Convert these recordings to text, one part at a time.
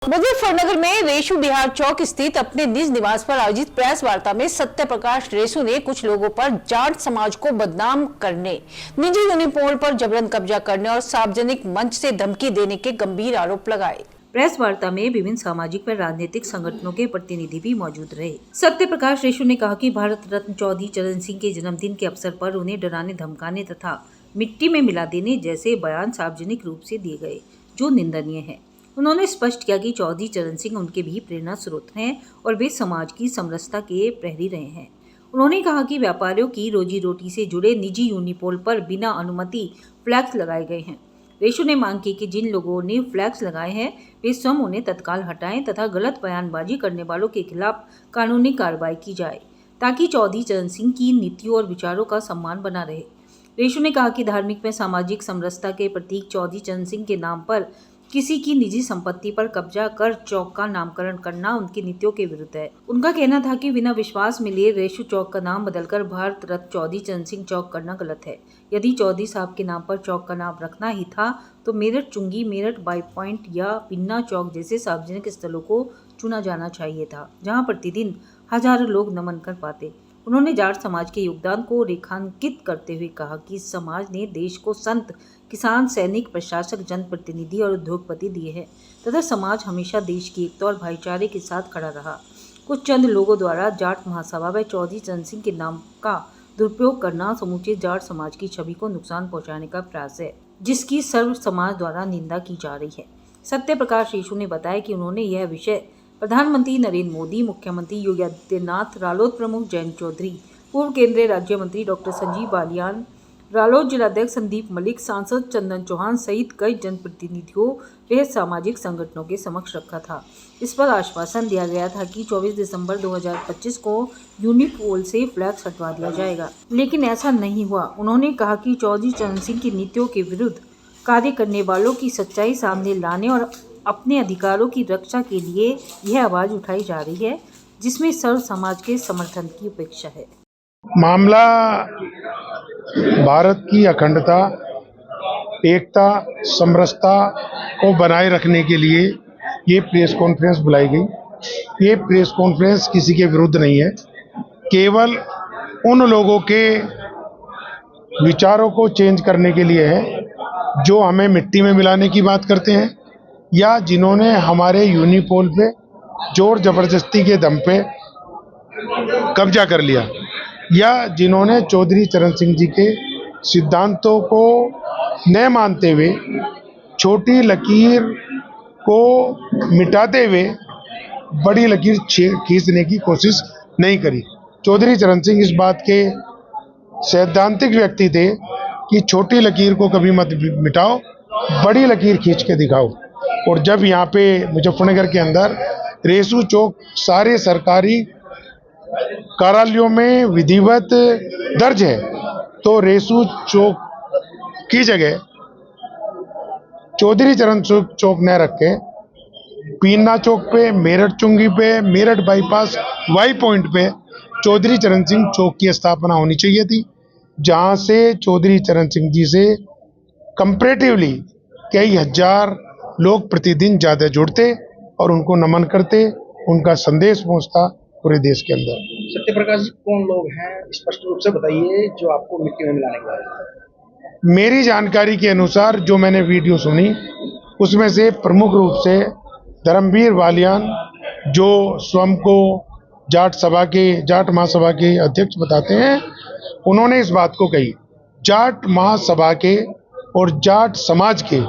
मुजफ्फरनगर में रेशु बिहार चौक स्थित अपने निज निवास पर आयोजित प्रेस वार्ता में सत्य प्रकाश रेशु ने कुछ लोगों पर जाट समाज को बदनाम करने, निजी यूनिपोल पर जबरन कब्जा करने और सार्वजनिक मंच से धमकी देने के गंभीर आरोप लगाए। प्रेस वार्ता में विभिन्न सामाजिक व राजनीतिक संगठनों के प्रतिनिधि भी मौजूद रहे। सत्य प्रकाश रेशु ने कहा कि भारत रत्न चौधरी चरण सिंह के जन्मदिन के अवसर पर उन्हें डराने, धमकाने तथा मिट्टी में मिला देने जैसे बयान सार्वजनिक रूप से दिए गए, जो निंदनीय है। उन्होंने स्पष्ट किया कि चौधरी चरण सिंह उनके भी प्रेरणा स्रोत हैं और वे समाज की समरसता के प्रहरी रहे हैं। उन्होंने कहा कि व्यापारियों की रोजी रोटी से जुड़े निजी यूनिपोल पर बिना अनुमति फ्लैक्स लगाए गए हैं। रेशु ने मांग की कि जिन लोगों ने फ्लैक्स लगाए हैं वे स्वयं उन्हें तत्काल हटाएं तथा गलत बयानबाजी करने वालों के खिलाफ कानूनी कार्रवाई की जाए, ताकि चौधरी चरण सिंह की नीतियों और विचारों का सम्मान बना रहे। रेशु ने कहा कि धार्मिक व सामाजिक समरसता के प्रतीक चौधरी चरण सिंह के नाम पर किसी की निजी संपत्ति पर कब्जा कर चौक का नामकरण करना उनकी नीतियों के विरुद्ध है। उनका कहना था कि बिना विश्वास मिले रेशु चौक का नाम बदलकर भारत रत्न चौधरी चरण सिंह चौक करना गलत है। यदि चौधरी साहब के नाम पर चौक का नाम रखना ही था तो मेरठ चुंगी, मेरठ बाई पॉइंट या पिन्ना चौक जैसे सार्वजनिक स्थलों को चुना जाना चाहिए था, जहाँ प्रतिदिन हजारों लोग नमन कर पाते। उन्होंने जाट समाज के योगदान को रेखांकित करते हुए कहा कि समाज ने देश को संत, किसान, सैनिक, प्रशासक, जनप्रतिनिधि और उद्योगपति दिए हैं तथा समाज हमेशा देश की एकता और भाईचारे के साथ खड़ा रहा। कुछ चंद लोगों द्वारा जाट महासभा व चौधरी चरण सिंह के नाम का दुरुपयोग करना समूचे जाट समाज की छवि को नुकसान पहुंचाने का प्रयास है, जिसकी सर्व समाज द्वारा निंदा की जा रही है। सत्य प्रकाश रेशु ने बताया कि उन्होंने यह विषय प्रधानमंत्री नरेंद्र मोदी, मुख्यमंत्री योगी आदित्यनाथ, रालोद प्रमुख जयंत चौधरी, पूर्व केंद्रीय राज्य मंत्री डॉक्टर संजीव बालियान, रालोद जिलाध्यक्ष संदीप मलिक, सांसद चंदन चौहान सहित कई जनप्रतिनिधियों व सामाजिक संगठनों के समक्ष रखा था। इस पर आश्वासन दिया गया था कि 24 दिसंबर 2025 को यूनिपोल से फ्लैक्स हटवा दिया जाएगा, लेकिन ऐसा नहीं हुआ। उन्होंने कहा कि चौधरी चरण सिंह की नीतियों के विरुद्ध कार्य करने वालों की सच्चाई सामने लाने और अपने अधिकारों की रक्षा के लिए यह आवाज उठाई जा रही है, जिसमें सर्व समाज के समर्थन की अपेक्षा है। मामला भारत की अखंडता, एकता, समरसता को बनाए रखने के लिए ये प्रेस कॉन्फ्रेंस बुलाई गई। ये प्रेस कॉन्फ्रेंस किसी के विरुद्ध नहीं है, केवल उन लोगों के विचारों को चेंज करने के लिए है जो हमें मिट्टी में मिलाने की बात करते हैं या जिन्होंने हमारे यूनिपोल पे जोर जबरदस्ती के दम पे कब्जा कर लिया या जिन्होंने चौधरी चरण सिंह जी के सिद्धांतों को न मानते हुए छोटी लकीर को मिटाते हुए बड़ी लकीर खींचने की कोशिश नहीं करी। चौधरी चरण सिंह इस बात के सैद्धांतिक व्यक्ति थे कि छोटी लकीर को कभी मत मिटाओ, बड़ी लकीर खींच के दिखाओ। और जब यहाँ पे मुजफ्फरनगर के अंदर रेशु चौक सारे सरकारी कार्यालयों में विधिवत दर्ज है, तो रेशु चौक की जगह चौधरी चरण चौक न रख के पीना चौक पे, मेरठ चुंगी पे, मेरठ बाईपास वाई पॉइंट पे चौधरी चरण सिंह चौक की स्थापना होनी चाहिए थी, जहां से चौधरी चरण सिंह जी से कंपैरेटिवली कई हजार लोग प्रतिदिन ज़्यादा जुड़ते और उनको नमन करते, उनका संदेश पहुंचता पूरे देश के अंदर। सत्य प्रकाश जी कौन लोग हैं, स्पष्ट रूप से बताइए, जो आपको मिट्टी में मिलाने के बाद? मेरी जानकारी के अनुसार जो मैंने वीडियो सुनी उसमें से प्रमुख रूप से धर्मवीर बालियान, जो स्वयं को जाट महासभा के अध्यक्ष बताते हैं, उन्होंने इस बात को कही। जाट महासभा के और जाट समाज के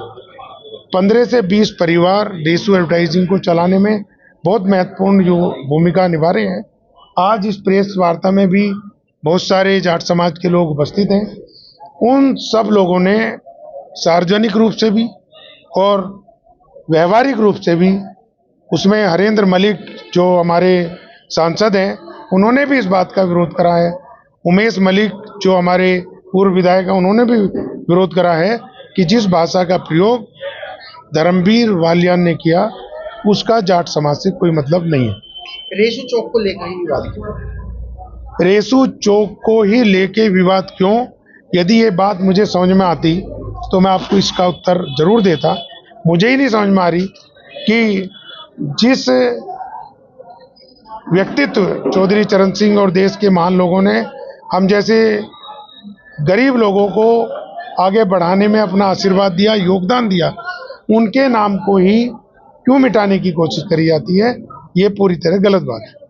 15 से 20 परिवार रेशु एडवर्टाइजिंग को चलाने में बहुत महत्वपूर्ण जो भूमिका निभा रहे हैं। आज इस प्रेस वार्ता में भी बहुत सारे जाट समाज के लोग उपस्थित हैं। उन सब लोगों ने सार्वजनिक रूप से भी और व्यवहारिक रूप से भी, उसमें हरेंद्र मलिक जो हमारे सांसद हैं, उन्होंने भी इस बात का विरोध करा है। उमेश मलिक जो हमारे पूर्व विधायक हैं, उन्होंने भी विरोध करा है कि जिस भाषा का प्रयोग धर्मवीर बालियान ने किया उसका जाट समाज से कोई मतलब नहीं है। रेशु चौक को लेकर ही विवाद क्यों? रेशु चौक को ही लेके विवाद क्यों? यदि ये बात मुझे समझ में आती तो मैं आपको इसका उत्तर जरूर देता। मुझे ही नहीं समझ में आ रही कि जिस व्यक्तित्व चौधरी चरण सिंह और देश के महान लोगों ने हम जैसे गरीब लोगों को आगे बढ़ाने में अपना आशीर्वाद दिया, योगदान दिया, उनके नाम को ही क्यों मिटाने की कोशिश करी जाती है, ये पूरी तरह गलत बात है।